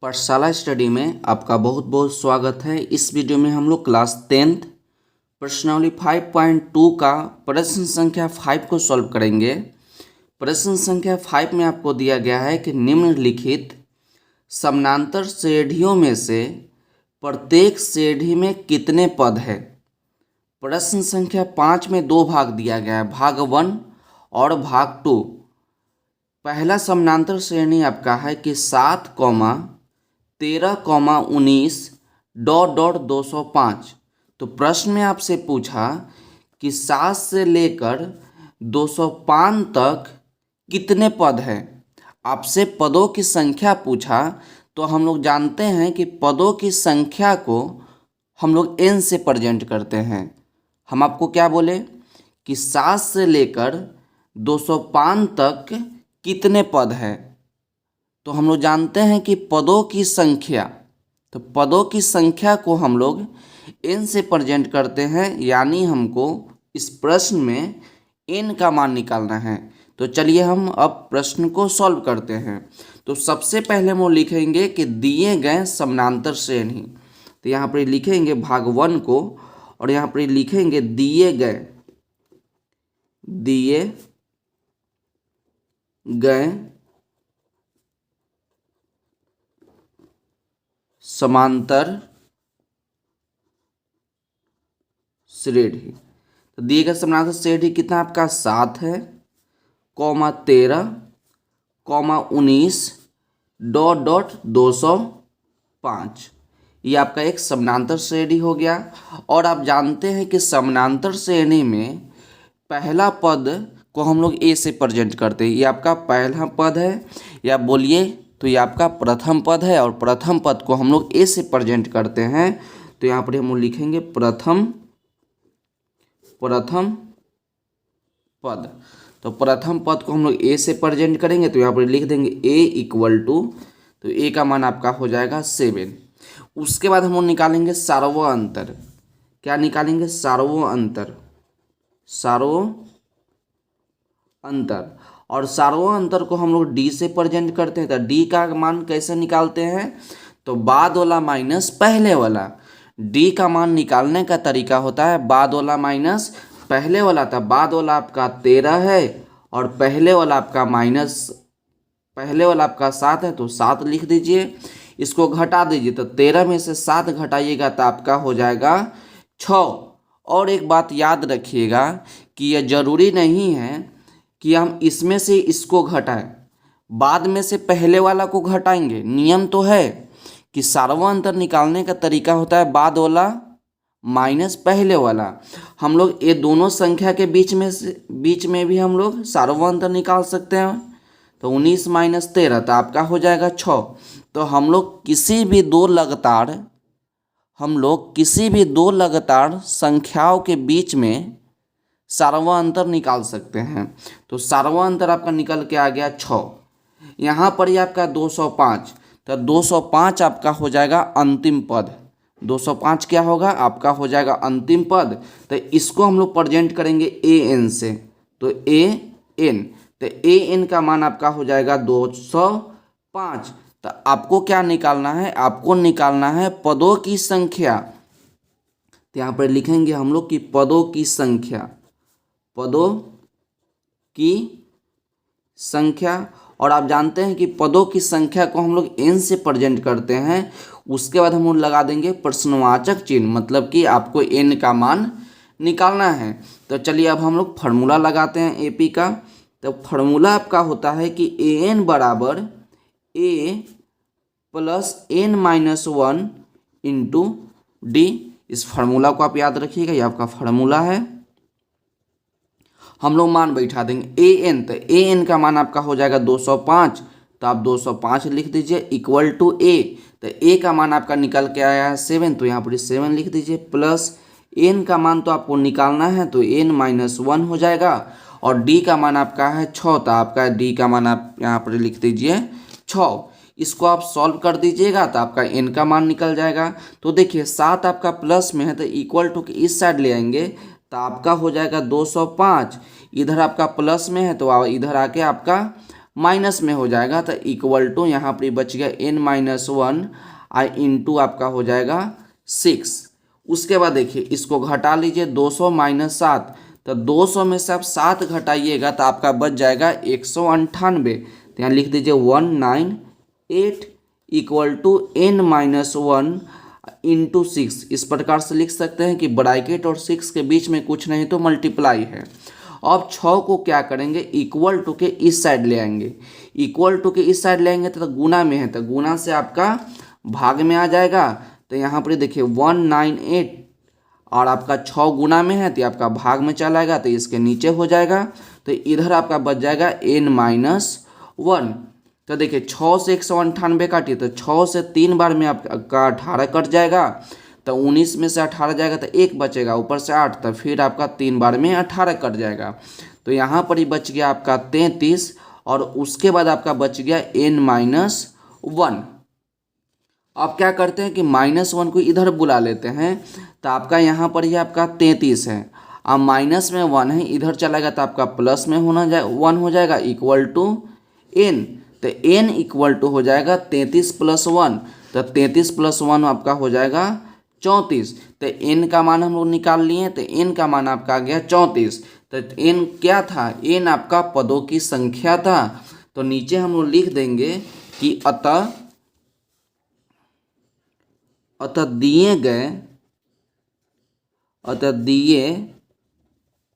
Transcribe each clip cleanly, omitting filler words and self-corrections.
पाठशाला स्टडी में आपका बहुत बहुत स्वागत है। इस वीडियो में हम लोग क्लास 10th प्रश्नावली 5.2 का प्रश्न संख्या 5 को सॉल्व करेंगे। प्रश्न संख्या 5 में आपको दिया गया है कि निम्नलिखित समानांतर श्रेणियों में से प्रत्येक श्रेणी में कितने पद है। प्रश्न संख्या 5 में दो भाग दिया गया है, भाग 1 और भाग 2। पहला समानांतर श्रेणी आपका है कि 7, 13, 19 डॉट डॉट 205। तो प्रश्न में आपसे पूछा कि 7 से लेकर 205 तक कितने पद हैं। आपसे पदों की संख्या पूछा, तो हम लोग जानते हैं कि पदों की संख्या को हम लोग n से प्रेजेंट करते हैं। हम आपको क्या बोले कि 7 से लेकर 205 तक कितने पद हैं। तो हम लोग जानते हैं कि पदों की संख्या, तो पदों की संख्या को हम लोग n से प्रेजेंट करते हैं, यानी हमको इस प्रश्न में n का मान निकालना है। तो चलिए हम अब प्रश्न को सॉल्व करते हैं। तो सबसे पहले हम लिखेंगे कि दिए गए समानांतर श्रेणी। तो यहाँ पर लिखेंगे भाग 1 को और यहाँ पर लिखेंगे दिए गए समांतर श्रेणी। तो दिए गए समांतर श्रेणी कितना आपका 7 है, 13, 19 डॉट डॉट 205। ये आपका एक समानांतर श्रेणी हो गया। और आप जानते हैं कि समानांतर श्रेणी में पहला पद को हम लोग a से प्रेजेंट करते हैं। ये आपका पहला पद है, या बोलिए तो ये आपका प्रथम पद है, और प्रथम पद को हम लोग a से प्रेजेंट करते हैं। तो यहाँ पर हम लोग लिखेंगे प्रथम पद। तो प्रथम पद को हम लोग a से प्रेजेंट करेंगे, तो यहाँ पर लिख देंगे a इक्वल टू, तो a का मान आपका हो जाएगा 7। उसके बाद हम लोग निकालेंगे सार्वअंतर। क्या निकालेंगे? सार्वअंतर। और सार्वअंतर को हम लोग d से प्रेजेंट करते हैं। तो d का मान कैसे निकालते हैं? तो बाद वाला माइनस पहले वाला। d का मान निकालने का तरीका होता है बाद वाला माइनस पहले वाला। था बाद वाला आपका 13 है और पहले वाला आपका 7 है, तो 7 लिख दीजिए। इसको घटा दीजिए, तो 13 में से 7 घटाइएगा तो आपका हो जाएगा 6। और एक बात याद रखिएगा कि यह जरूरी नहीं है कि हम इसमें से इसको घटाएं, बाद में से पहले वाला को घटाएंगे। नियम तो है कि सार्वअंतर निकालने का तरीका होता है बाद वाला माइनस पहले वाला। हम लोग ये दोनों संख्या के बीच में भी हम लोग सार्वअंतर निकाल सकते हैं। तो 19 माइनस 13 तो आपका हो जाएगा 6। तो हम लोग किसी भी दो लगातार संख्याओं के बीच में सार्वअंतर निकाल सकते हैं। तो सार्वअंतर आपका निकल के आ गया 6। यहाँ पर ही आपका 205, तो 205 आपका हो जाएगा अंतिम पद। 205 क्या होगा? आपका हो जाएगा अंतिम पद। तो इसको हम लोग प्रेजेंट करेंगे an से, तो an का मान आपका हो जाएगा 205। तो आपको क्या निकालना है? आपको निकालना है पदों की संख्या। तो यहाँ पर लिखेंगे हम लोग कि पदों की संख्या। और आप जानते हैं कि पदों की संख्या को हम लोग n से प्रेजेंट करते हैं। उसके बाद हम लोग लगा देंगे प्रश्नवाचक चिन्ह, मतलब कि आपको n का मान निकालना है। तो चलिए अब हम लोग फार्मूला लगाते हैं AP का। तो फार्मूला आपका होता है कि an बराबर a plus n-1 into d। इस फार्मूला को आप याद रखिएगा, ये आपका फार्मूला है। हम लोग मान बैठा देंगे an, तो an का मान आपका हो जाएगा 205। तो आप 205 लिख दीजिए इक्वल टू a। तो a का मान आपका निकल के आया है 7, तो यहाँ पर 7 लिख दीजिए। प्लस n का मान तो आपको निकालना है, तो n-1 हो जाएगा। और d का मान आपका है 6, तो आपका d का मान आप यहाँ पर लिख दीजिए 6। इसको आप सॉल्व कर दीजिएगा तो आपका n का मान निकल जाएगा। तो देखिए 7 आपका प्लस में है, तो इक्वल टू के इस साइड ले आएंगे तो आपका हो जाएगा 205। इधर आपका प्लस में है तो इधर आके आपका माइनस में हो जाएगा तो इक्वल टू यहाँ पर बच गया n-1 इंटू आपका हो जाएगा 6। उसके बाद देखिए इसको घटा लीजिए 200 माइनस 7, तो 200 में से आप 7 घटाइएगा तो आपका बच जाएगा 198। तो यहाँ लिख दीजिए 198 इक्वल टू n-1 इंटू 6। इस प्रकार से लिख सकते हैं कि ब्रैकेट और 6 के बीच में कुछ नहीं तो मल्टीप्लाई है। अब 6 को क्या करेंगे, इक्वल टू के इस साइड ले आएंगे। इक्वल टू के इस साइड ले आएंगे तो गुना में है, तो गुना से आपका भाग में आ जाएगा। तो यहाँ पर देखिए 198 और आपका 6 गुना में है तो आपका भाग में चला आएगा, तो इसके नीचे हो जाएगा। तो इधर आपका बच जाएगा n-1। तो देखिए 6 से 198 काटिए तो 6 से 3 बार में आपका 18 कट जाएगा, तो 19 में से 18 जाएगा तो 1 बचेगा, ऊपर से 8, तो फिर आपका 3 बार में 18 कट जाएगा। तो यहाँ पर ही बच गया आपका 33 और उसके बाद आपका बच गया n-1। अब क्या करते हैं कि -1 को इधर बुला लेते हैं, तो आपका यहाँ पर ही आपका 33 है। अब माइनस में 1 है, इधर चलाएगा तो आपका प्लस में 1 हो जाएगा इक्वल टू n। तो n इक्वल टू हो जाएगा 33 + 1, तो 33 + 1 आपका हो जाएगा 34। तो n का मान हम लोग निकाल लिए, तो n का मान आपका आ गया 34। तो n क्या था, n आपका पदों की संख्या था। तो नीचे हम लोग लिख देंगे कि अतः दिए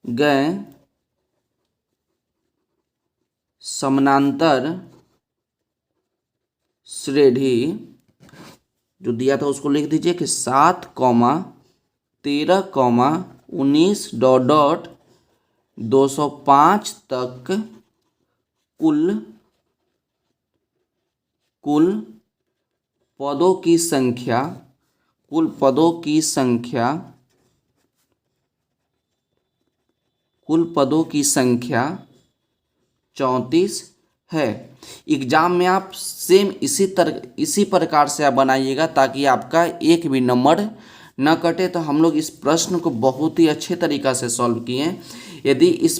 गए समानांतर श्रेणी जो दिया था उसको लिख दीजिए कि 7, 13, 19 डॉट डॉट 205 तक कुल पदों की संख्या 34 है। एग्जाम में आप सेम इसी प्रकार से आप बनाइएगा ताकि आपका एक भी नंबर न कटे। तो हम लोग इस प्रश्न को बहुत ही अच्छे तरीक़ा से सॉल्व किए। यदि इस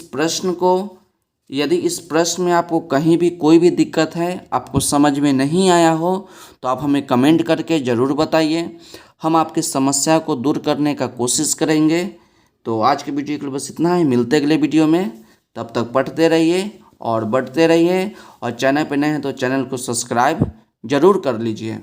प्रश्न में आपको कहीं भी कोई भी दिक्कत है, आपको समझ में नहीं आया हो, तो आप हमें कमेंट करके ज़रूर बताइए। हम आपकी समस्या को दूर करने का कोशिश करेंगे। तो आज के वीडियो के लिए बस इतना ही। मिलते अगले वीडियो में, तब तक पढ़ते रहिए और बढ़ते रहिए। और चैनल पर नए हैं तो चैनल को सब्सक्राइब ज़रूर कर लीजिए।